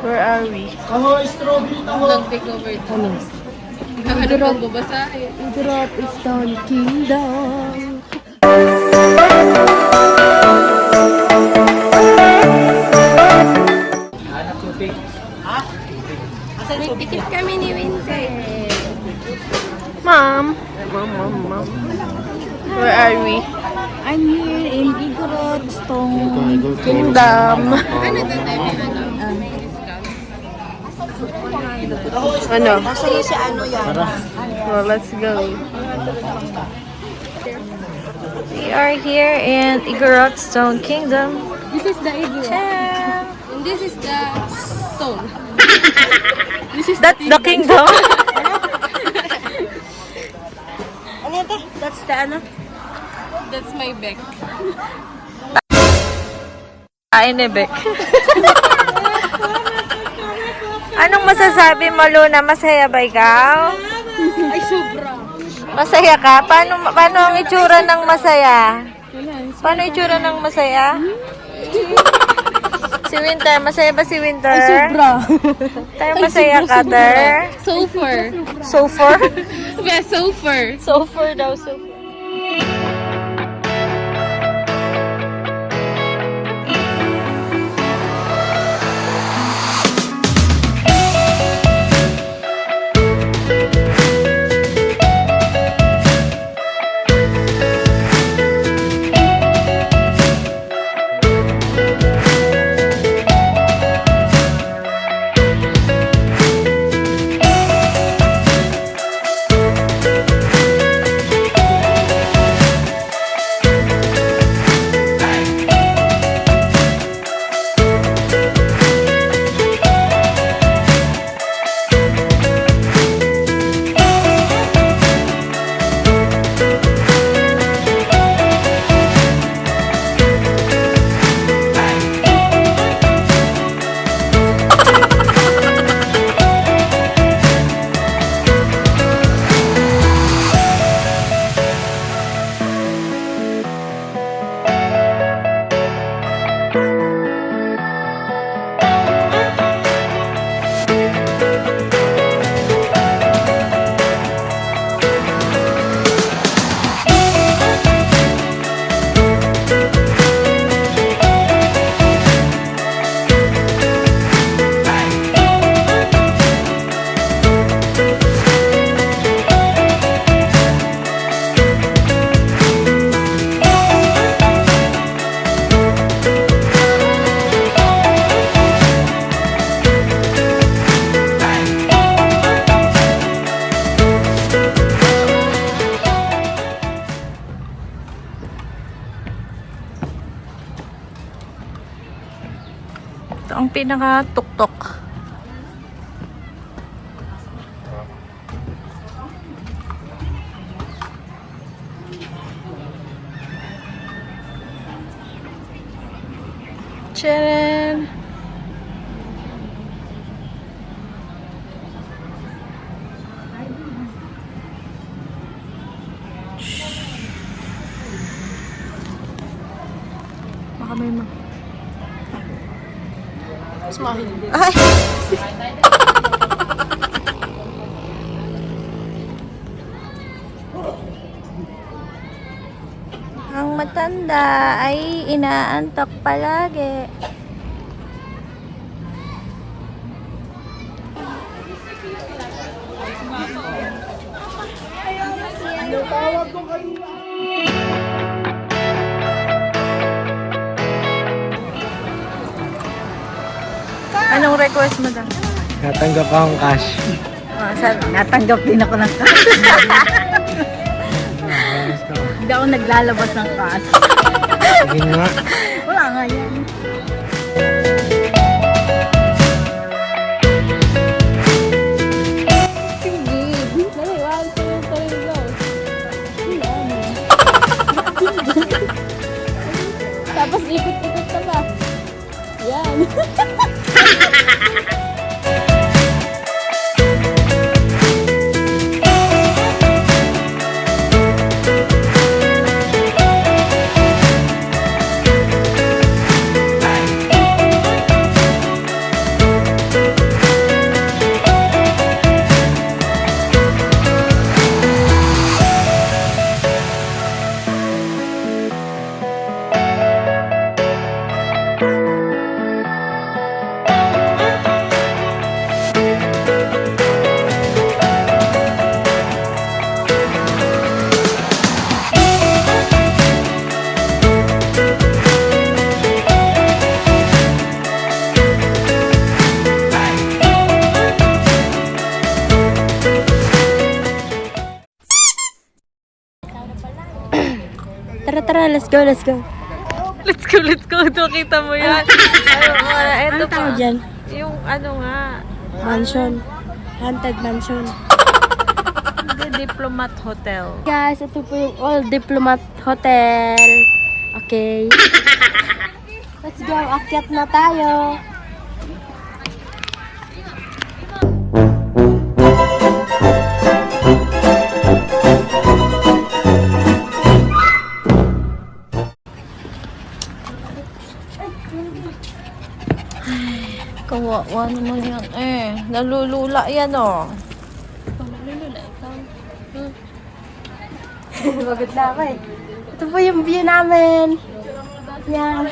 Where are we? Nag-take over ito. Ano bang babasahin? Drop is Stone Kingdom. May ticket kami ni Winter. Mom. Where are we? I'm here in Igorot Stone Kingdom. Ano ito tayo? Ano? Masaya si ano yan. Well, let's go. We are here in Igorot Stone Kingdom. This is the Igorot. And this is the stone. That's the kingdom. Ano yan te? That's the ano? That's my back. Inebek. Anong masasabi mo, Luna? Masaya ba ikaw? Ay, sobra. Masaya ka? Paano ang itsura ng masaya? Paano itsura ng masaya? Si Winter, masaya ba si Winter? Ay, sobra. Tayo masaya ka, Ter? So far. So far? Yeah, so far. So far daw, so far. Ito ang pinaka-tuktok. Tcharan! Baka may Smile. Ay! Ang matanda ay inaantok palagi. Anong request mo daw? Natanggap akong cash. Natanggap din ako ng cash. Hindi ako naglalabas ng cash. Sige nga. Wala nga yan. Tapos ikot-ikot ka ba? Yan. let's go, let's go. Let's go, let's go. Ito, kita mo yan. Ano tawag dyan? Yung ano nga. Mansion. Haunted mansion. The Diplomat Hotel. Guys, ito po yung Old Diplomat Hotel. Okay. Let's go, akyat na tayo. Kawawa naman yan eh. Nalulula yan oh. Bagod na ako eh. Ito po yung view namin. Yan.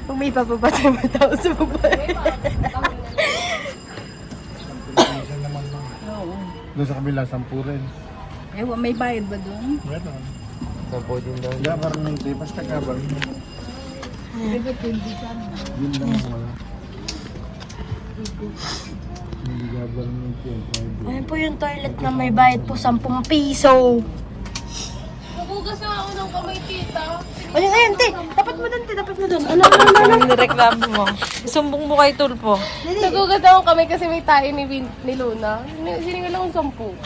Kung may papabata yung mga tao sa baba. Doon sa kabila, 10 rin. Ewan, may bayad ba doon? Meron. Sampo din daw. Hindi, parang hindi. Basta kabal. Yun lang wala. Hindi gabal ng private. Ayun po yung toilet na may bayad po 10 piso. Nagugas na ako ng kamay, tita. Ayun, ayun, te. Dapat mo doon, te. Dapat mo doon. Ano? Anong nireklamo mo? Sumbong mo kay Tulpo. Nagugas na ako kamay kasi may tayo ni Luna. Siningal akong 10.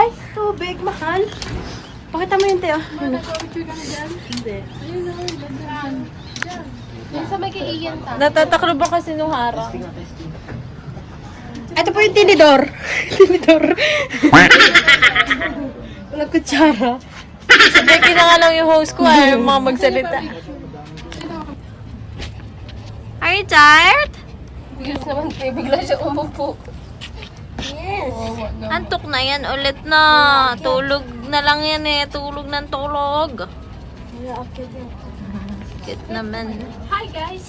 Ay, tubig, mahal. Pakita mo yun, te. Oh. Yung sa may kay Ian ta. Natataklo ba kasi nung harang? Ito po yung tinidor. Tinidor. Walang kutsara. Sabi na nga lang yung host ko ay yung mga magsalita. Are you tired? Biglas naman, te. Bigla siya umupo. Yes. Antok na yan ulit na. Tulog na lang yan eh. Tulog ng tulog. Cute naman. Hi, guys.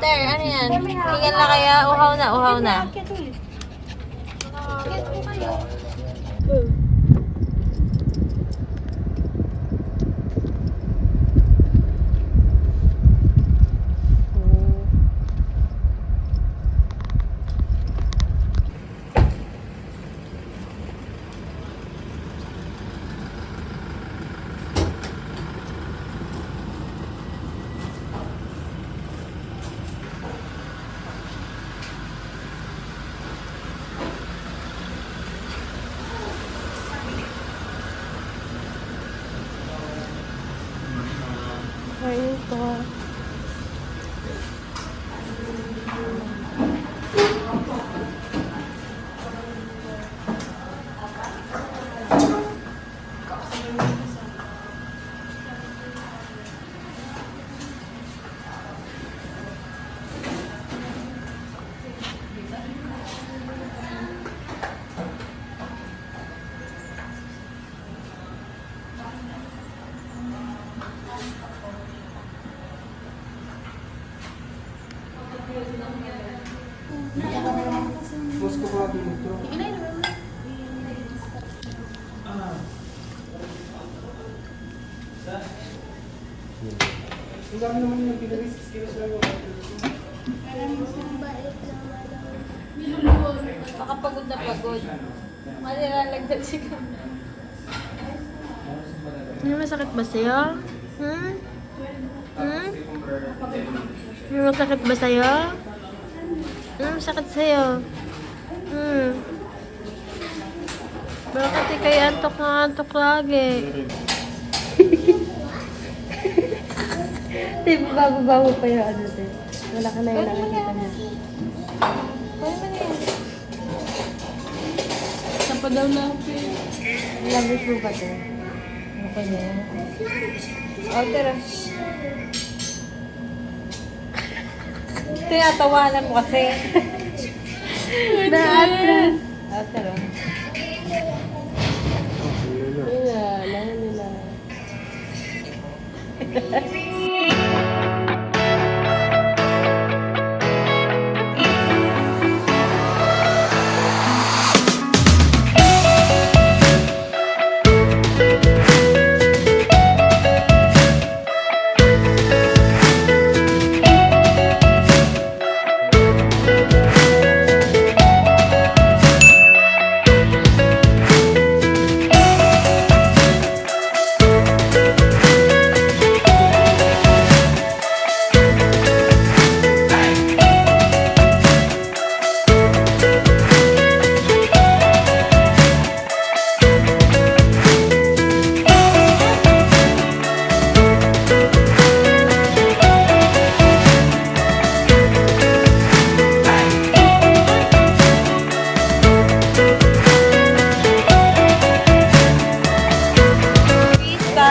Ter, ano yan? Tingnan na kaya. Uhaw na, uhaw na. Ayun po. Makapagod na pagod. Manilalagdag si ka. Ano, masakit ba sa'yo? Hmm? Hmm? Ano, masakit ba sa'yo? Ano, masakit sa'yo? Hmm? Bakit ikay antok na antok lagi? Di ba bago-bago pa yung ano, te? Wala ka na yung nakikita niya. Sapa daw na ako. Labis mo ba, te? Okay na yan. O, tira. Tinatawanan mo kasi. Na-atras. O, tira. Alam nila.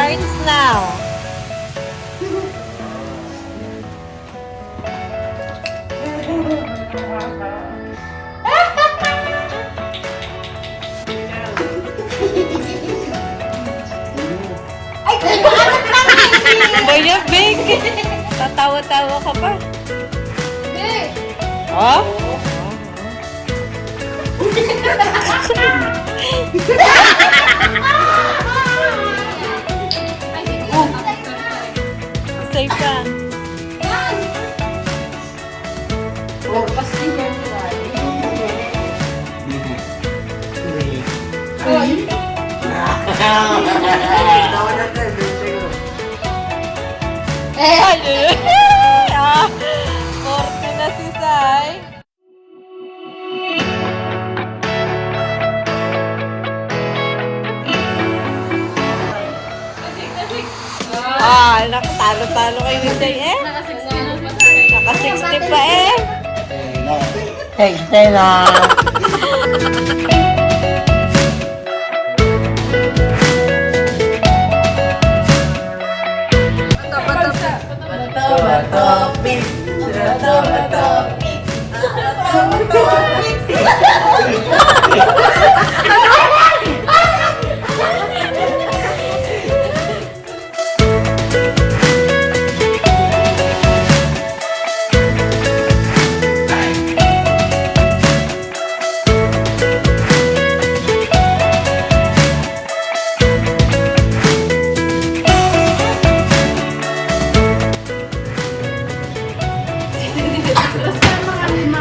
Starts now. Kuya Big, tatawa-tawa ka pa. Oh? Safe ka. Ah, 40 na si Sai. Nakatalo-talo kayo ni Sai eh. Naka-60 pa eh. Thanks na.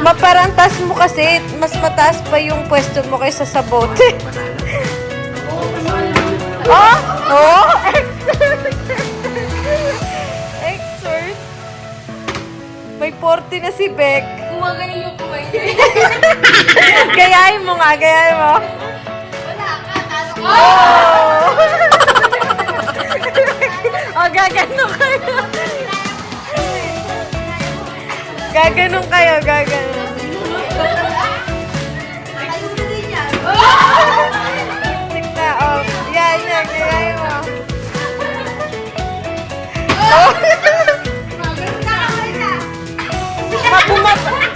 Maparantas mo kasi, mas mataas pa yung pwesto mo kaysa sa bote. Oh! Oh! Expert! May 40 na si Beck. Gumagaling yung kumay niya. Gayahin mo nga, gayahin mo. Wala ka, talo ko. Oh! Oh, gaganon kayo. Gaganon kayo, gaganon. Tignan, oh. Yan, yan, gayahin mo. Oh!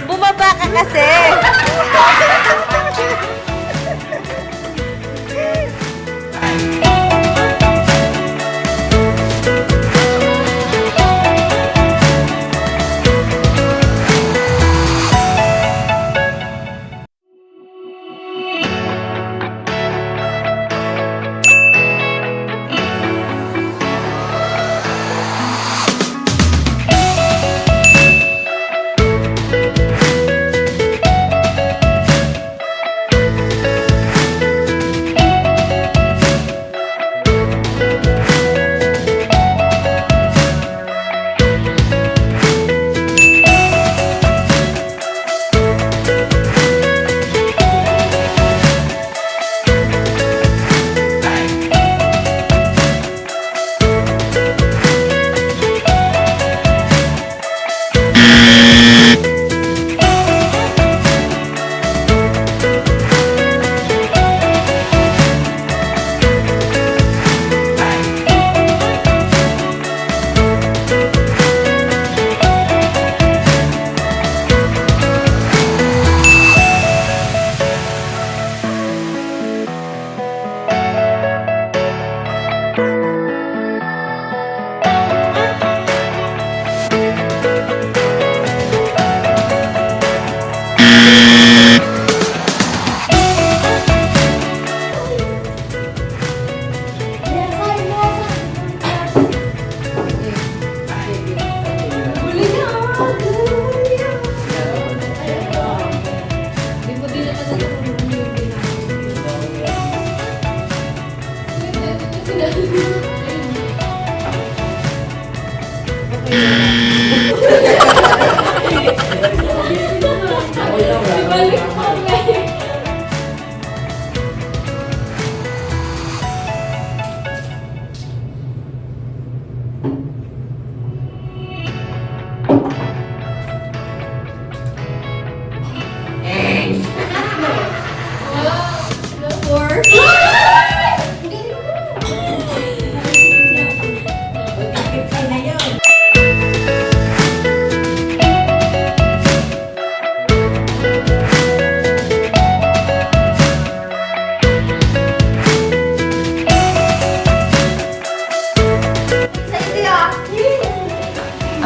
Bumaba ka kasi.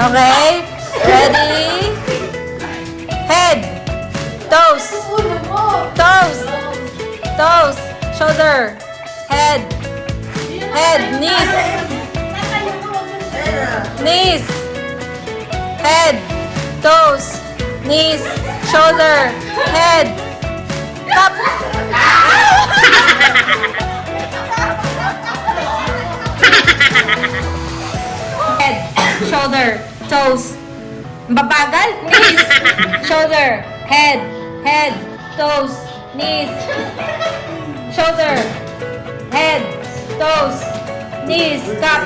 Okay? Ready? Head. Toes. Toes. Toes. Shoulder. Head. Head. Knees. Knees. Head. Toes. Knees. Shoulder. Head. Top. Head. Shoulder. Toes. Babagal. Knees. Shoulder. Head. Head. Toes. Knees. Shoulder. Head. Toes. Knees. Top.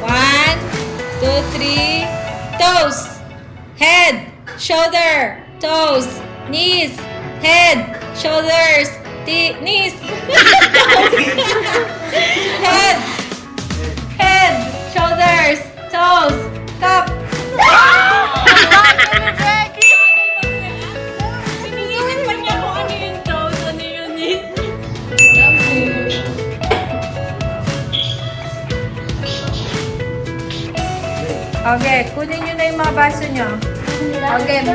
One, two, three. Toes. Head. Shoulder. Toes. Knees. Head. Shoulders. Knees. Head. Head. Shoulders. Toes. Top. Pinigilan pa niya kung ano yung toes, ano yung knees. Okay, kunin nyo na yung mga baso nyo. Okay.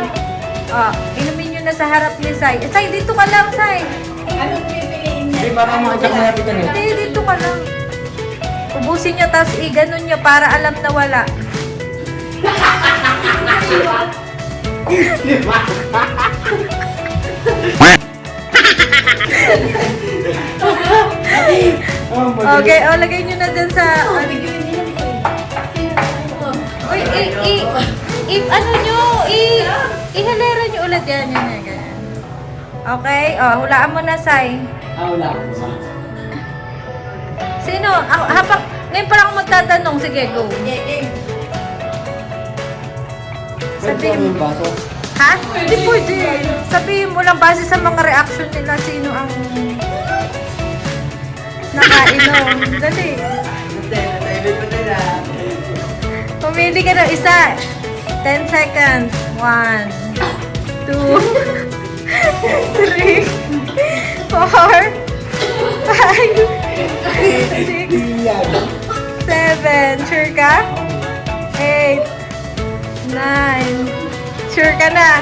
Inumin nyo na sa harap ni Sai. Sai, dito ka lang, Sai. Hindi, baka makachak na natin yan eh. Hindi, dito ka lang. Ubusin nyo, tapos i-ganon nyo para alam na wala. Okay, lagay nyo na dun sa... Uy, ano nyo, ihalera nyo ulit yan, ganyan. Okay, hulaan mo na, Sai. Wala ko. Sino? Habang, ngayon pa lang ako magtatanong. Sige, go. Sabihin mo. baso. Ha? Hindi pwede. Sabihin mo lang base sa mga reaction nila sino ang nakainom. Dali. Pumili ka ng isa. 10 seconds. 1, 2, 3, 4, 5, 6, 7. Sure ka? 8, 9. Sure ka na?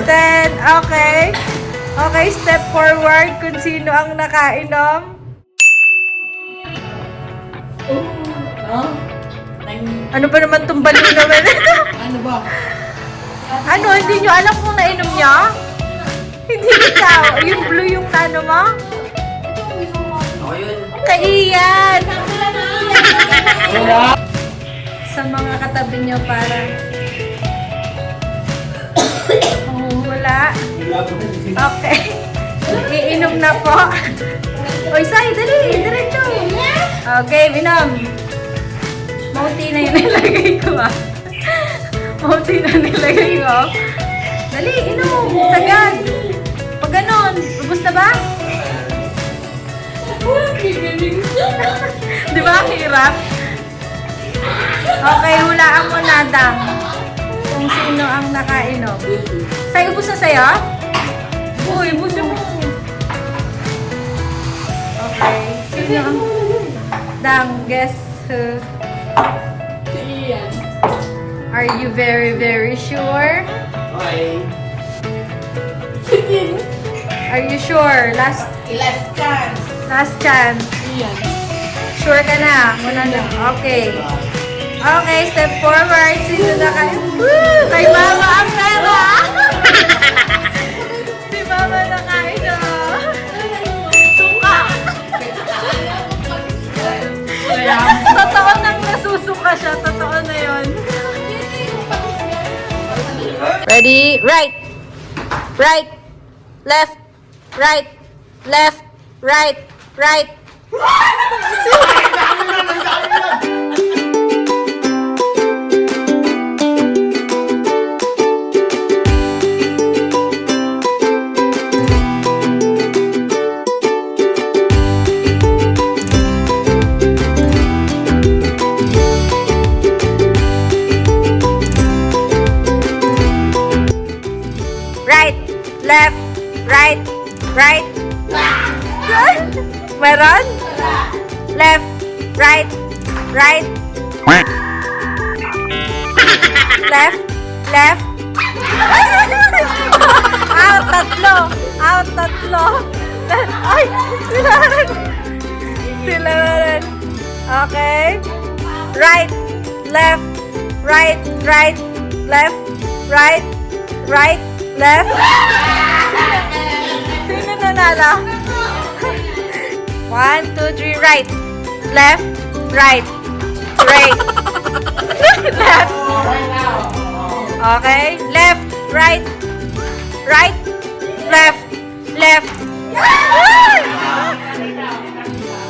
10. Okay. Okay, step forward kung sino ang nakainom. Ano ba naman itong balo naman ito? Ano ba? Ano, hindi nyo alam kung nainom niya? Hindi ikaw. Yung blue yung ano mo? Ako yun. Kaiyan! Sa mga katabi nyo para wala. Okay. Iinom na po. Oy, Sai, dali. Diretso. Okay, inom. Mauti na yung nilagay ko, Mauti na nilagay ko. Dali, inom. Sagad. Pag ganon, ubos na ba? Di ba, ang hirap? Okay, hulaan mo na, Dang. Kung sino ang nakainom. Sai, ubos na sa'yo? Uy, ubos mo. Okay. Sino ang... Dang, guess who? Are you very, very sure? Okay. Are you sure? Last chance. Last chance. Sure ka na? Muna na. Okay. Okay, step forward. Sino na kayo? Woo! Kay Mama ang pera! Si Mama na kayo. Suka! Totoo nang nasusuka siya. Totoo na yun. Ready? Right. Right. Left. Right. Left. Right. Right. Right, left, right, right. Meron? Left, right, right. Left, left. Out, tatlo. Out, tatlo. Ay, sila rin. Sila rin. Okay. Right, left, right, right, left, right, right, left. Sino nanalo? 1, 2, 3, right. Left, right, right. Left. Okay. Left, right, right, left, left.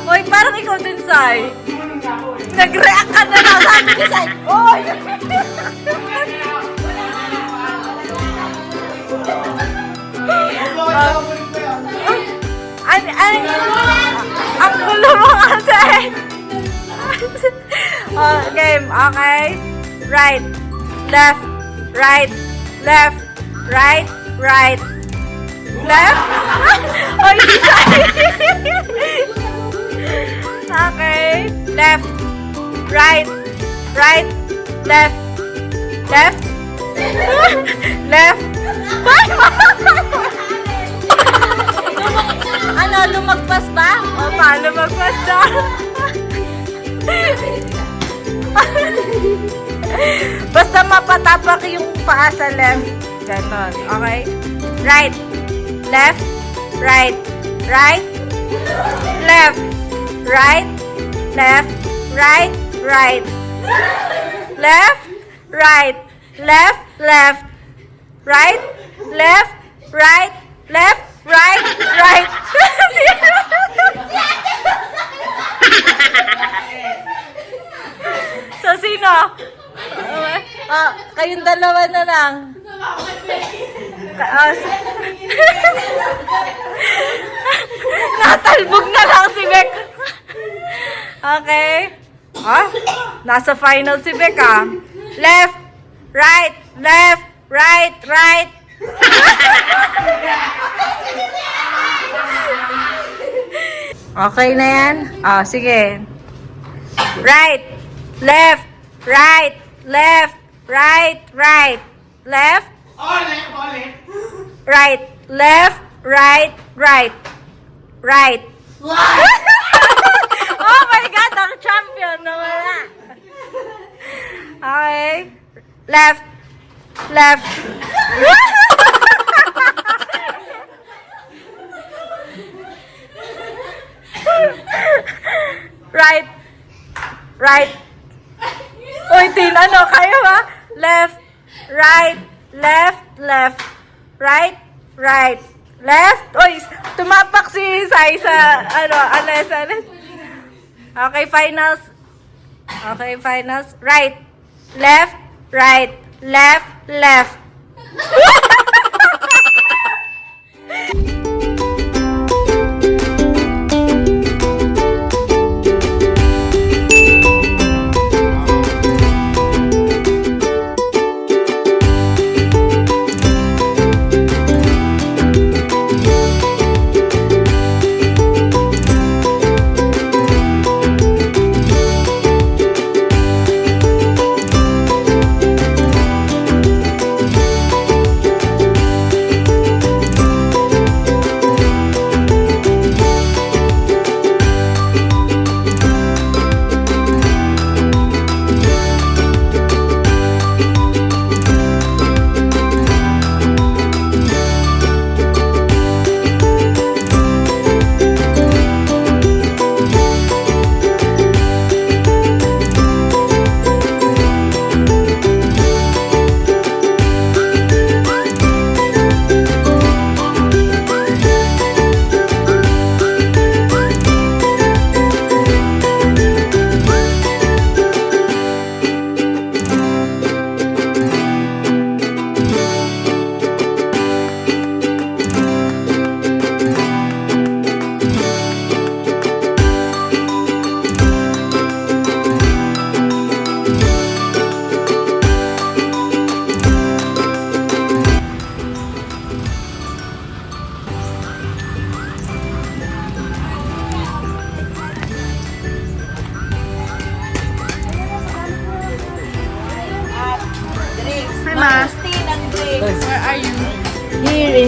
Hoy, parang ikaw din, Sai. Nag-react ka na lang. Sabi ni Sai. Hoy! Ang gulo mo kasi. Game, okay. Right, left, right, left, right, right, left. Oy, si Sai. Okay. Left, right, right, left, left, left. Ano, lumagpas ba? O, paano lumagpas na? Basta mapatapak yung paa sa left. Ganon. Okay? Right. Left. Right. Right. Left. Right. Left. Right. Right. Left. Right. Left. Left. Right. Left. Right. Left. Right. Right. So, sino? Kayong dalawa na lang. Natalbog na lang si Beck. Okay. Nasa final si Beck, Left, right, left, right, right. Okay na yan? Sige. Right, left, right, left, right, right, left. Right, left, right, right, right. Oh my God, ang champion na wala. Okay. Left, left. Right, right. Uy, ano kayo ha? Left, right, left, left, right, right, left. Uy, tumapak si Sai sa, alas. Okay, finals. Okay, finals. Right, left, right, left, left.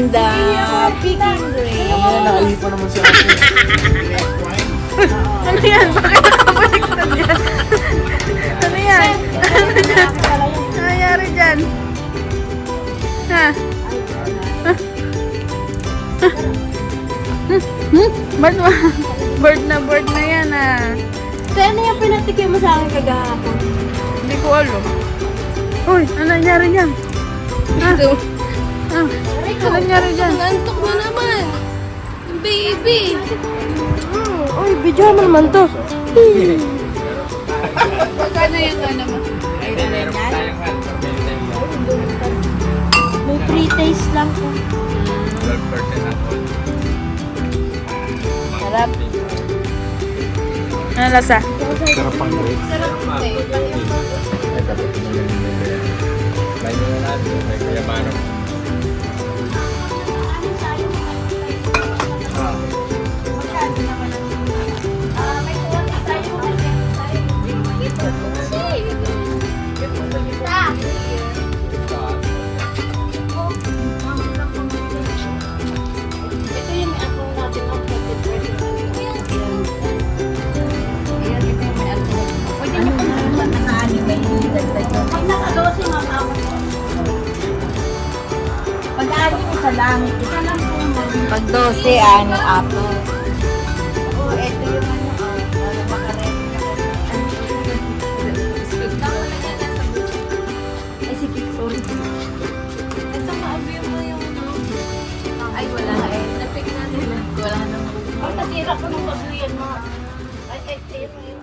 Join the picking grade. Mamaya nakalipa naman si ate. Ano yan? Bakit nakabaliktad yan? Ano yan? Ano dyan? Ano nangyari dyan? Ha? Bird na yan ah. Kaya na yung pinatikim mo sa akin kagahapon. Hindi ko alam. Uy, ano nangyari dyan? Ito. Ano nangyari dyan? Nantok na naman. Baby. Uy, video mo naman to. Magkano yung ano mo? May pre-taste lang po. 12% ako. Sarap. Ano lasa? Sarap pang grade. Ito, may nyo na natin. May kayabano. Pag-aari isa lang. Isa lang po. Pag 12, ano, apple. Oo, ito yung ano. Para makaremi na kayo. Ay, sige, sorry. Ito maabi mo yung ay, wala na eh. Napik natin na. Wala na. Ay, natira ko ng pagluyan mo. Ay, tira yun.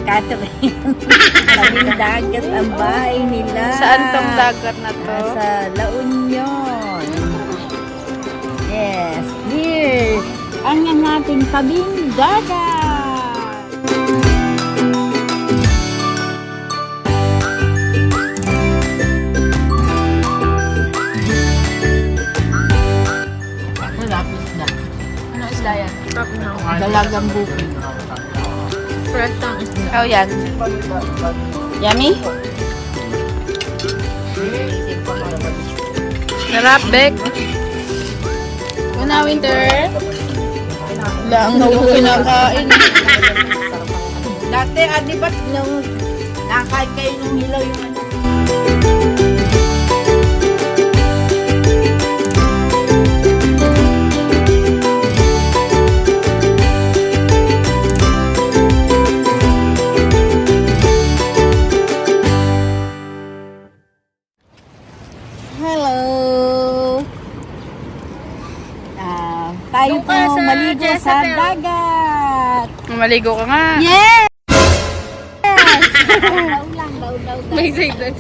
Catherine. Kaming dagat ang bahay nila. Saan tong dagat na to? Sa La Union. Yes, here. Ang ating tabing dagat. Malapit na. Ano isla yan? Dalagang buko. Fresh ang isla. Oh, yan. Yummy? Sarap, Bek. Una, winter. Lang na kinakain. Dati, di ba nung nakain kayo nung hilaw yung ano? Hello! Tayo po maligo sa dagat! Maligo ka nga. Yes! May excited.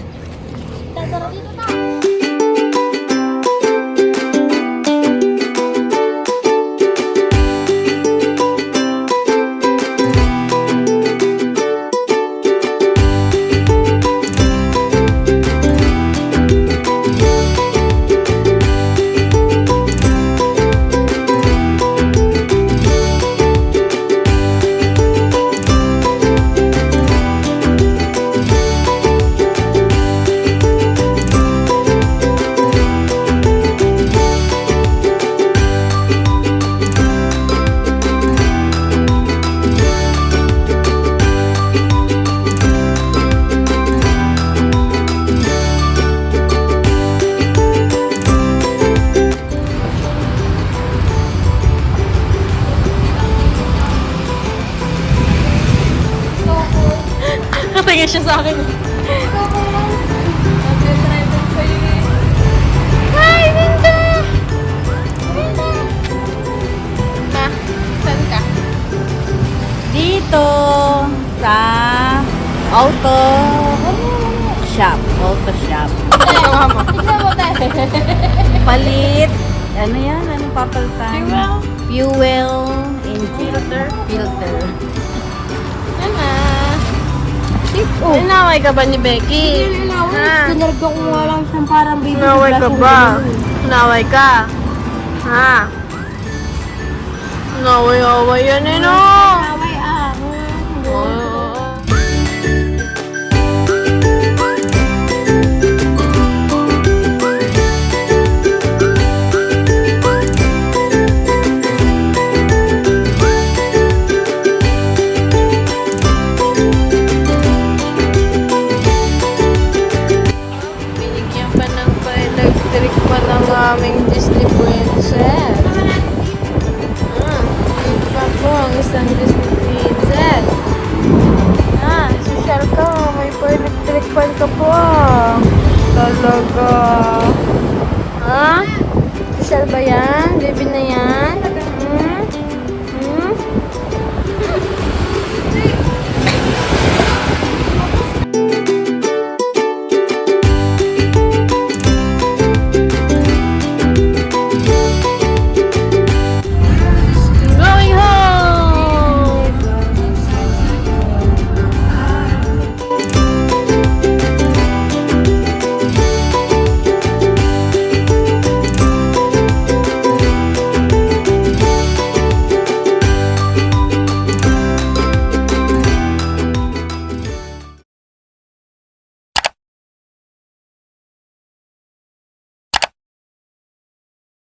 Tingin siya sa akin. Hi, Linda! Linda! Ma, saan ka? Dito sa auto shop. Auto shop. Tignan mo, tayo. Palit. Ano yan? Anong papalitan? Fuel. Engine. Filter. Ano? Inaway ka ba ni Becky? Ha? Pinarga ko nga lang siyang parang baby. Inaway ka ba? Inaway ka? Ha? Inaway-away yan eh, no?